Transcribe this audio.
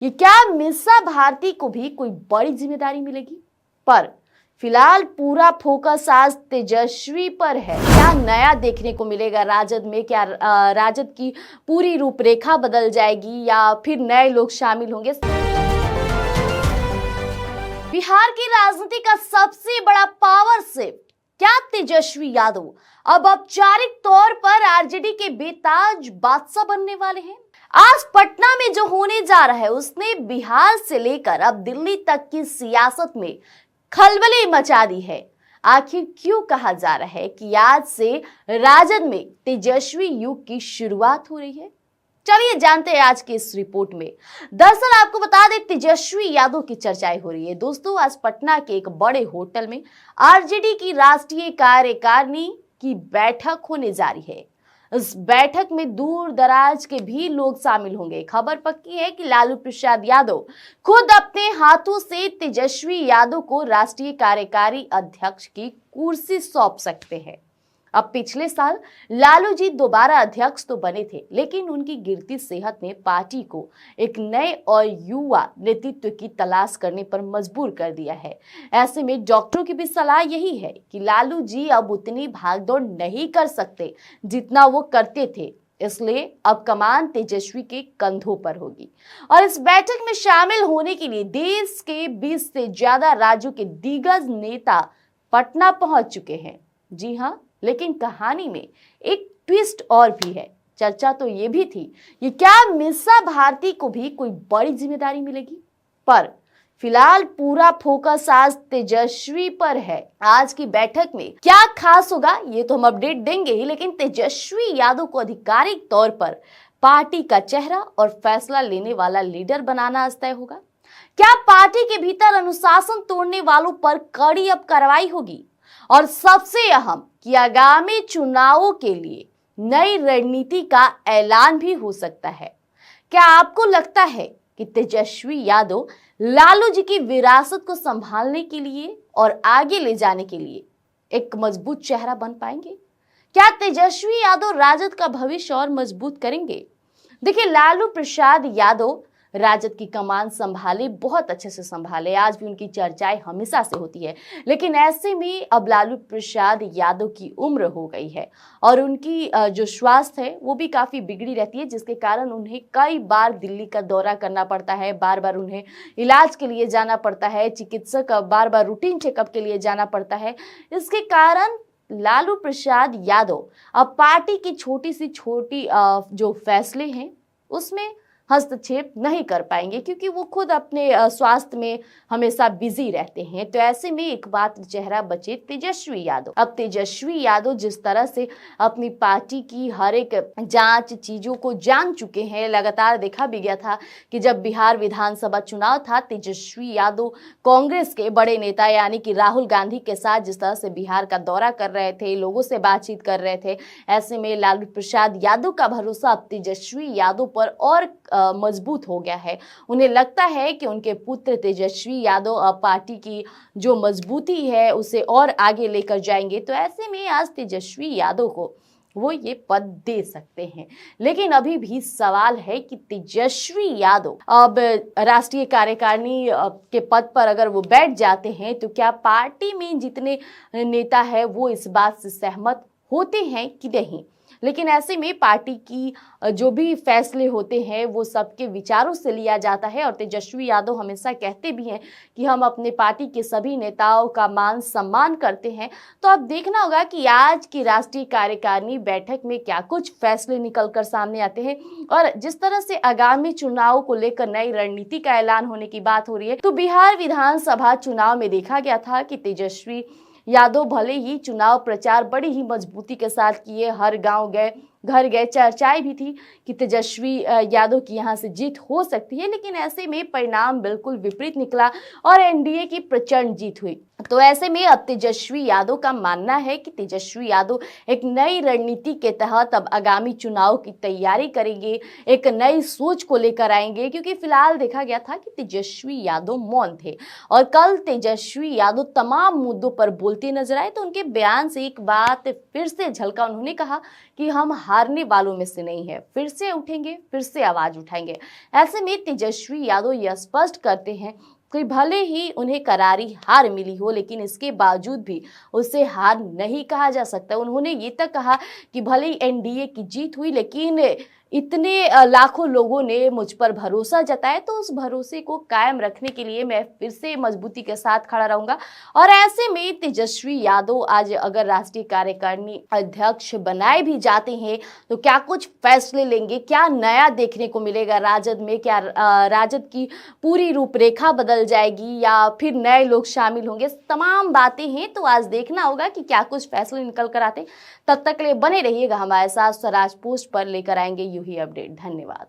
ये क्या मीसा भारती को भी कोई बड़ी जिम्मेदारी मिलेगी? पर फिलहाल पूरा फोकस आज तेजस्वी पर है। क्या नया देखने को मिलेगा राजद में? क्या राजद की पूरी रूपरेखा बदल जाएगी या फिर नए लोग शामिल होंगे? बिहार की राजनीति का सबसे बड़ा पावर शिफ्ट, क्या तेजस्वी यादव अब औपचारिक तौर पर आरजेडी के बेताज बादशाह बनने वाले हैं? आज पटना में जो होने जा रहा है उसने बिहार से लेकर अब दिल्ली तक की सियासत में खलबली मचा दी है। आखिर क्यों कहा जा रहा है कि आज से राजद में तेजस्वी युग की शुरुआत हो रही है? चलिए जानते हैं आज की इस रिपोर्ट में। दरअसल आपको बता दें, तेजस्वी यादव की चर्चाएं हो रही है। दोस्तों, आज पटना के एक बड़े होटल में आरजेडी की राष्ट्रीय कार्यकारिणी की बैठक होने जा रही है। इस बैठक में दूर दराज के भी लोग शामिल होंगे। खबर पक्की है कि लालू प्रसाद यादव खुद अपने हाथों से तेजस्वी यादव को राष्ट्रीय कार्यकारी अध्यक्ष की कुर्सी सौंप सकते हैं। अब पिछले साल लालू जी दोबारा अध्यक्ष तो बने थे, लेकिन उनकी गिरती सेहत ने पार्टी को एक नए और युवा नेतृत्व की तलाश करने पर मजबूर कर दिया है। ऐसे में डॉक्टरों की भी सलाह यही है कि लालू जी अब उतनी भागदौड़ नहीं कर सकते जितना वो करते थे, इसलिए अब कमान तेजस्वी के कंधों पर होगी। और इस बैठक में शामिल होने के लिए देश के 20 से ज्यादा राज्यों के दिग्गज नेता पटना पहुंच चुके हैं। जी हाँ, लेकिन कहानी में एक ट्विस्ट और भी है। चर्चा तो ये भी थी, ये क्या मीसा भारती को भी कोई बड़ी जिम्मेदारी मिलेगी? पर फिलहाल पूरा फोकस आज तेजस्वी पर है। आज की बैठक में क्या खास होगा ये तो हम अपडेट देंगे ही, लेकिन तेजस्वी यादव को आधिकारिक तौर पर पार्टी का चेहरा और फैसला लेने वाला लीडर बनाना तय होगा। क्या पार्टी के भीतर अनुशासन तोड़ने वालों पर कड़ी अब कार्रवाई होगी? और सबसे अहम कि आगामी चुनावों के लिए नई रणनीति का ऐलान भी हो सकता है। क्या आपको लगता है कि तेजस्वी यादव लालू जी की विरासत को संभालने के लिए और आगे ले जाने के लिए एक मजबूत चेहरा बन पाएंगे? क्या तेजस्वी यादव राजद का भविष्य और मजबूत करेंगे? देखिए, लालू प्रसाद यादव राजद की कमान संभाले, बहुत अच्छे से संभाले, आज भी उनकी चर्चाएं हमेशा से होती है। लेकिन ऐसे में अब लालू प्रसाद यादव की उम्र हो गई है और उनकी जो स्वास्थ्य है वो भी काफी बिगड़ी रहती है, जिसके कारण उन्हें कई बार दिल्ली का दौरा करना पड़ता है, बार बार उन्हें इलाज के लिए जाना पड़ता है, चिकित्सक बार बार रूटीन चेकअप के लिए जाना पड़ता है। इसके कारण लालू प्रसाद यादव अब पार्टी की छोटी सी छोटी जो फैसले हैं उसमें हस्तक्षेप नहीं कर पाएंगे, क्योंकि वो खुद अपने स्वास्थ्य में हमेशा बिजी रहते हैं। तो ऐसे में एक बात चेहरा बचे तेजस्वी यादव। अब तेजस्वी यादव जिस तरह से अपनी पार्टी की हर एक जांच चीजों को जान चुके हैं, लगातार देखा भी गया था कि जब बिहार विधानसभा चुनाव था, तेजस्वी यादव कांग्रेस के बड़े नेता यानी कि राहुल गांधी के साथ जिस तरह से बिहार का दौरा कर रहे थे, लोगों से बातचीत कर रहे थे, ऐसे में लालू प्रसाद यादव का भरोसा अब तेजस्वी यादव पर और मजबूत हो गया है। उन्हें लगता है कि उनके पुत्र तेजस्वी यादव अब पार्टी की जो मजबूती है उसे और आगे लेकर जाएंगे। तो ऐसे में आज तेजस्वी यादव को वो ये पद दे सकते हैं। लेकिन अभी भी सवाल है कि तेजस्वी यादव अब राष्ट्रीय कार्यकारिणी के पद पर अगर वो बैठ जाते हैं तो क्या पार्टी में जितने नेता है वो इस बात से सहमत होते हैं कि नहीं? लेकिन ऐसे में पार्टी की जो भी फैसले होते हैं वो सबके विचारों से लिया जाता है और तेजस्वी यादव हमेशा कहते भी हैं कि हम अपने पार्टी के सभी नेताओं का मान सम्मान करते हैं। तो अब देखना होगा कि आज की राष्ट्रीय कार्यकारिणी बैठक में क्या कुछ फैसले निकल कर सामने आते हैं। और जिस तरह से आगामी चुनाव को लेकर नई रणनीति का ऐलान होने की बात हो रही है, तो बिहार विधानसभा चुनाव में देखा गया था कि तेजस्वी यादव भले ही चुनाव प्रचार बड़ी ही मजबूती के साथ किए, हर गांव गए, घर गए, चर्चाएं भी थी कि तेजस्वी यादव की यहां से जीत हो सकती है। लेकिन ऐसे में परिणाम बिल्कुल विपरीत निकला और एनडीए की प्रचंड जीत हुई। तो ऐसे में अब तेजस्वी यादव का मानना है कि तेजस्वी यादव एक नई रणनीति के तहत अब आगामी चुनाव की तैयारी करेंगे, एक नई सोच को लेकर आएंगे। क्योंकि फिलहाल देखा गया था कि तेजस्वी यादव मौन थे और कल तेजस्वी यादव तमाम मुद्दों पर बोलते नजर आए, तो उनके बयान से एक बात फिर से झलका। उन्होंने कहा कि हम हारने वालों में से नहीं है, फिर से उठेंगे, फिर से आवाज उठाएंगे। ऐसे में तेजस्वी यादव यह स्पष्ट करते हैं कि भले ही उन्हें करारी हार मिली हो, लेकिन इसके बावजूद भी उसे हार नहीं कहा जा सकता। उन्होंने ये तक कहा कि भले ही एनडीए की जीत हुई, लेकिन इतने लाखों लोगों ने मुझ पर भरोसा जताया, तो उस भरोसे को कायम रखने के लिए मैं फिर से मजबूती के साथ खड़ा रहूंगा। और ऐसे में तेजस्वी यादव आज अगर राष्ट्रीय कार्यकारिणी अध्यक्ष बनाए भी जाते हैं तो क्या कुछ फैसले लेंगे, क्या नया देखने को मिलेगा राजद में, क्या राजद की पूरी रूपरेखा बदल जाएगी या फिर नए लोग शामिल होंगे, तमाम बातें हैं। तो आज देखना होगा कि क्या कुछ फैसले निकल कर आते। तब तक के लिए बने रहिएगा हमारे साथ। स्वराज पोस्ट पर लेकर आएंगे यूं ही अपडेट। धन्यवाद।